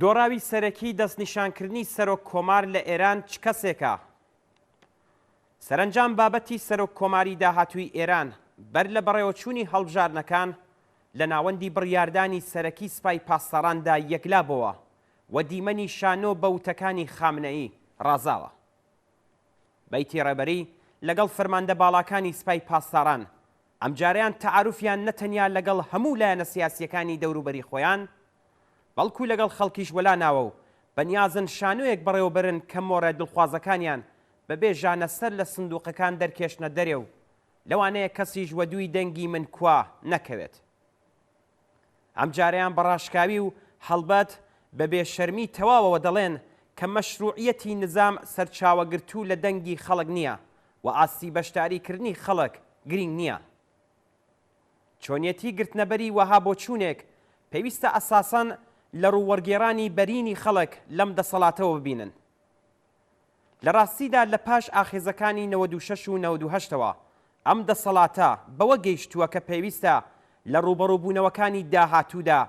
دۆڕاوی سەرەکی دەستنیشانکردنی سەرۆک کۆمار لە ئێران چ کەسێکە؟ سەرنجام بابەتی سەرۆک کۆماری داهاتووی ئێران بەر لە بەڕێوەچوونی هەڵبژارنەکان لە ناوەندی بڕیاردانی سەرەکی سوپای پاسەڕاندا یەکلابەوە و دیمەنی شانۆ بە وتەکانی خامنەئی ڕازاوە. بەیتی ڕێبەری لەگەڵ فەرماندە باڵاکانی سوپای پاسەڕان ئەمجاریان تەعاروفیان نەتەنیا لەگەڵ هەموو لایەنە سیاسیەکانی دەوروبەری خۆیان بەڵکو لەگەڵ خەڵکیش وەلا ناوە و بەنیازن شانۆیەک بەڕێوەبرن کە مۆرە دڵخوازەکانیان بەبێ ژانەسەر لە سندوقەکان دەرکێشنە دەرێ و لەوانەیە کەسیش وە دووی دەنگی من کوا نەکەوێت. ئەمجاریان بەڕاشکاوی و هەڵبەت بە بێشەرمی تەواوەوە دەڵێن کە مەشروعیەتی نظام سەرچاوەگرتوو لە دەنگی خەڵک نییە و ئاستی بەشداریکردنی خەڵک گرنگ نییە. چۆنیەتی گرتنەبەری وەها بۆ چوونێک پێویستە ئەساساً لە ڕوووەرگێڕانی بەرینی خەڵک لەم دەسەڵاتەوە ببینن. لە ڕاستیدا لە پاش ئاخێزەکانی 96 و 98ەوە ئەم دەسەڵاتە بەوە گەیشتووە کە پێویستە لە ڕوبەڕووبوونەوەکانی داهاتوودا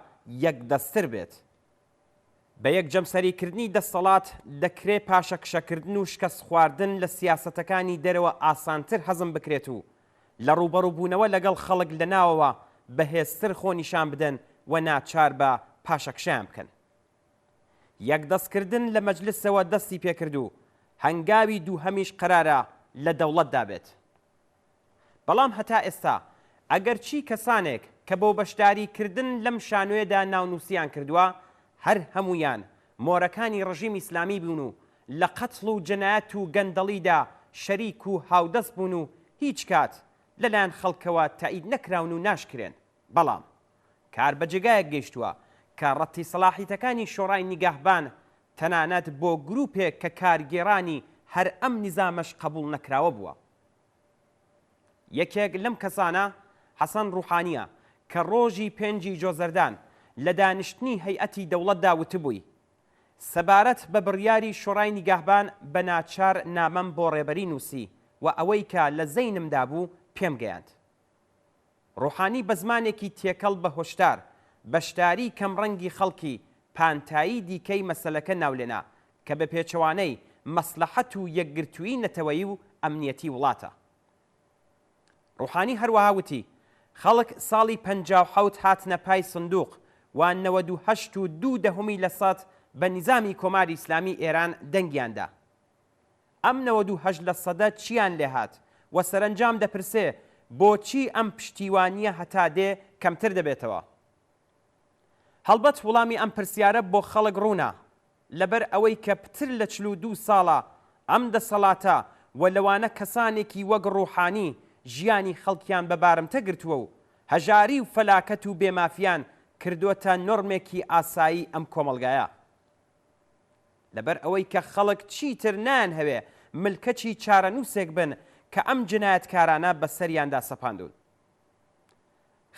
یەکدەستر بێت. بە یەک جەمسەریکردنی دەسەڵات دەکرێ پاشە کشەکردن و شکەست خواردن لە سیاسەتەکانی دەرەوە ئاسانتر هەزم بکرێت و لە ڕوبەڕووبوونەوە لەگەڵ خەڵک لە ناوەوە بەهێزتر خۆ نیشان بدەن و ناچار بە پاشەکشیان بکەن. یەکدەستکردن لە مەجلسەوە دەستی پێکرد و هەنگاوی دووهەمیش قەرارە لە دەوڵەتدا بێت. بەڵام هەتا ئێستا ئەگەرچی کەسانێک کە بۆ بەشداریکردن لەم شانۆیەدا ناونووسیان کردووە هەر هەمویان مۆرەکانی ڕژیم ئیسلامی بوون و لە قەتڵ و جەنایەت و گەندەڵیدا شەریک و هاودەست بوون و هیچ کات لەلایەن خەڵکەوە تایید نەکراون و ناشکرێن. بەڵام کار بە جێگایەک گەیشتووە کە ڕەتی سەلاحیتەکانی شۆڕای نیگەهبان تەنانەت بۆ گروپێک کە کارگێڕانی هەر ئەم نیزامەش قبول نەکراوە بووە. یەکێک لەم کەسانە حەسەن ڕوحانیە کە ڕۆژی 5 جۆزەردان لە دانیشتنی هەیئەتی دەوڵەتدا وتبووی سەبارەت بە بڕیاری شۆڕای نیگەهبان بە ناچار نامەم بۆ ڕێبەری نووسی و ئەوەی کە لە زەینمدا بوو پێم گەیاند. ڕوحانی بە زمانێکی تێکەڵ بە هۆشدار بەشداری کەمڕەنگی خەڵکی پانتایی دیکەی مەسەلەکە ناولێنا کە بە پێچەوانەی مەسلەحەت و یەکگرتووی نەتەوەیی و ئەمنیەتی وڵاتە. ڕوحانی هەروەها وتی خەڵک ساڵی 57 هاتنە پای سندوق و 98.2% بە نیزامی کۆماری ئیسلامی ئێران دەنگیاندا. ئەم 98% چیان لێ هات و سەرنجام دەپرسێ بۆچی ئەم پشتیوانیە هەتا دێ کەمتر دەبێتەوە. هەڵبەت وڵامی ئەم پرسیارە بۆ خەڵک ڕوونا لەبەر ئەوەی کە پتر لە 42 ساڵە ئەم دەسەڵاتە و لەوانە کەسانێکی وەک ڕوحانی ژیانی خەڵکیان بە بارمتە گرتووە و هەژاری و فەلاکەت و بێمافیان کردووەتە نۆرمێکی ئاسایی ئەم کۆمەڵگایە. لەبەر ئەوەی کە خەڵک چیتر نان هەوێ ملکەچی چارەنووسێک بن کە ئەم جنایەتکارانە بەسەریاندا سەپاندون.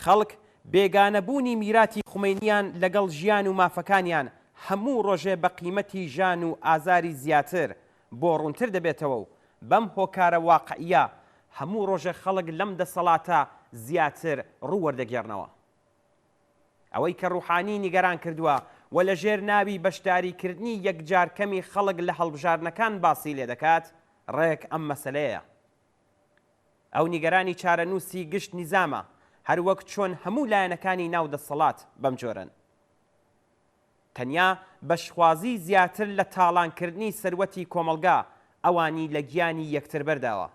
خەڵک بێگانەبوونی میراتی خومینیان لەگەڵ ژیان و مافەکانیان هەموو ڕۆژێ بە قیمەتی ژان و ئازاری زیاتر بۆ ڕوونتر دەبێتەوە و بەم هۆکارە واقعیە هەموو ڕۆژێ خەڵک لەم دەسەڵاتە زیاتر ڕوووەردەگێڕنەوە. ئەوەی کە ڕوحانی نیگەران کردووە و لە ژێر ناوی بەشداریکردنی یەکجارکەمی خەڵک لە هەڵبژارنەکان باسی لێ دەکات ڕێک ئەم مەسەلەیە. ئەو نیگەرانی چارەنووسی گشت نیزامە هەروەک چۆن هەموو لایەنەکانی ناو دەسەڵات بەم جۆرن. تەنیا بەشخوازی زیاتر لە تاڵانکردنی سەروەتی کۆمەڵگا ئەوانی لە گیانی یەکتر بەرداوە.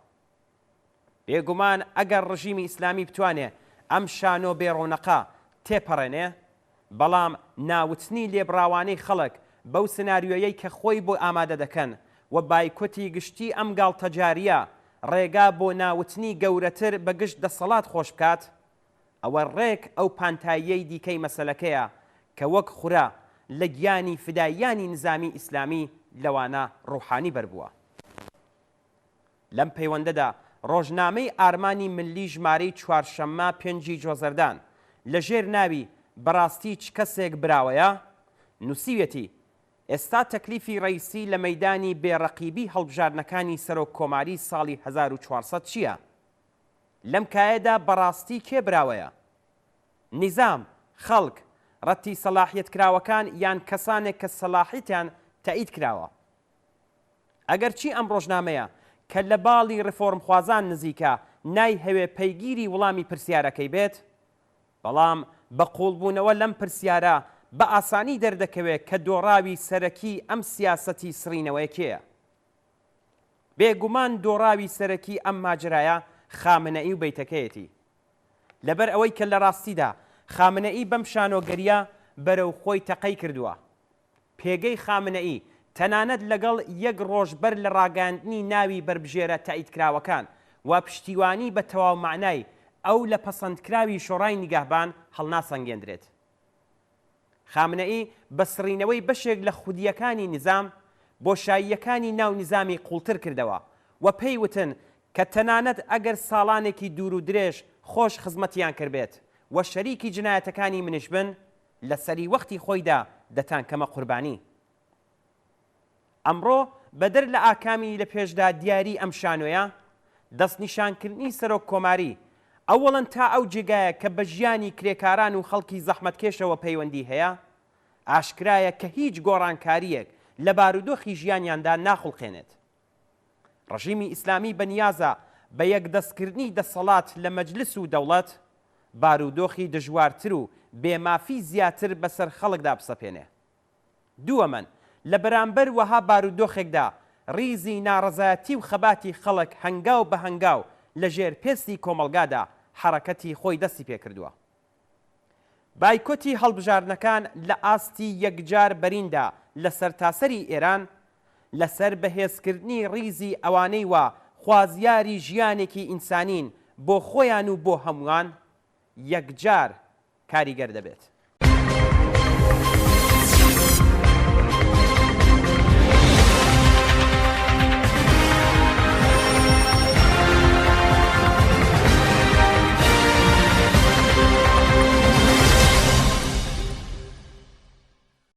بێگومان ئەگەر ڕژیمی ئیسلامی بتوانێ ئەم شانۆ بێڕۆنەقە تێپەڕێنێ بەڵام ناوتنی لێبڕاوانەی خەڵک بەو سناریۆیەی کە خۆی بۆ ئامادە دەکەن و بایکۆتی گشتی ئەم گاڵتەجاریە ڕێگا بۆ ناوتنی گەورەتر بە گشت دەسەڵات خۆش بکات ئەوە ڕێک ئەو پانتاییەی دیکەی مەسەلەکەیە کە وەک خورا لە گیانی فداییانی نظامی ئیسلامی لەوانە ڕوحانی بەربووە. لەم پەیوەندەدا ڕۆژنامەی ئارمانی ملی ژمارەی چوارشەممە 5 جۆزەردان لە ژێر ناوی بەڕاستی چ کەسێک براوەیە نووسیوێتی ئێستا تەکلیفی ڕەیسی لە مەیدانی بێڕەقیبی هەڵبژارنەکانی سەرۆک کۆماری ساڵی 1400 چییە؟ لەم کایەدا بەڕاستی کێ براوەیە؟ نیزام، خەڵک، ڕەتی سەلاحیەت کراوەکان یان کەسانێک کە سەلاحیەتیان تایید کراوە. ئەگەر چی ئەم ڕۆژنامەیە کە لە باڵی ڕفۆرمخوازان نزیکە نای هەوێ پەیگیری وەڵامی پرسیارەکەی بێت، بەڵام بە قوڵبوونەوە لەم پرسیارە بە ئاسانی دەردەکەوێت کە دۆڕاوی سەرەکی ئەم سیاسەتی سڕینەوەیەکەیە. بێگومان دۆڕاوی سەرەکی ئەم ماجرایە خامنەئی و بەیتەکەیەتی، لەبەر ئەوەی کە لە ڕاستیدا خامنەئی بەم شانۆگەریە بەرەو خۆی تەقەی کردووە. پێگەی خامنەئی تەنانەت لەگەڵ یەک ڕۆژبەر لە ڕاگەاندنی ناوی بربژێرە تاییدکراوەکان و پشتیوانی بە تەواو معنای ئەو لە پەسەندکراوی شۆڕای نیگەهبان هەڵناسەنگێندرێت. خامنەئی بە سڕینەوەی بەشێک لە خودیەکانی نظام بۆشاییەکانی ناو نظامی قوڵتر کردەوە و پێی وتن کە تەنانەت ئەگەر ساڵانێکی دوور و درێژ خۆش خزمەتیان کردبێت و شەریکی جنایەتەکانی منیش بن، لە سەری وەختی خۆیدا دەتان کەمە قوربانی. ئەمڕۆ بەدەر لە ئاکامی لە پێشدا دیاری ئەم شانۆیە، دەستنیشانکردنی سەرۆک کۆماری ئەوەڵەن تا ئەو جێگایە کە بە ژیانی کرێکاران و خەڵکی زەحمەتکێشەوە پەیوەندی هەیە، ئاشکرایە کە هیچ گۆڕانکاریەک لە بارودۆخی ژیانیاندا ناخوڵقێنێت. ڕژیمی ئیسلامی بەنیازە بە یەکدەستکردنی دەسەڵات لە مەجلس و دەوڵەت بارودۆخی دژوارتر و بێمافی زیاتر بەسەر خەڵکدا بسەپێنێ. دووەمەن لە بەرامبەر وەها بارودۆخێکدا ڕیزی ناڕەزایەتی و خەباتی خەڵک هەنگاو بە هەنگاو لە ژێر پێستی کۆمەڵگادا حرەکەتی خۆی دەستی پێکردووە. بایکۆتی هەڵبژاردنەکان لە ئاستی یەکجار بەریندا لە سەرتاسەری ئێران لەسەر بەهێزکردنی ڕیزی ئەوانەی وە خوازیاری ژیانێکی ئینسانین بۆ خۆیان و بۆ هەمووان یەکجار کاریگەر دەبێت.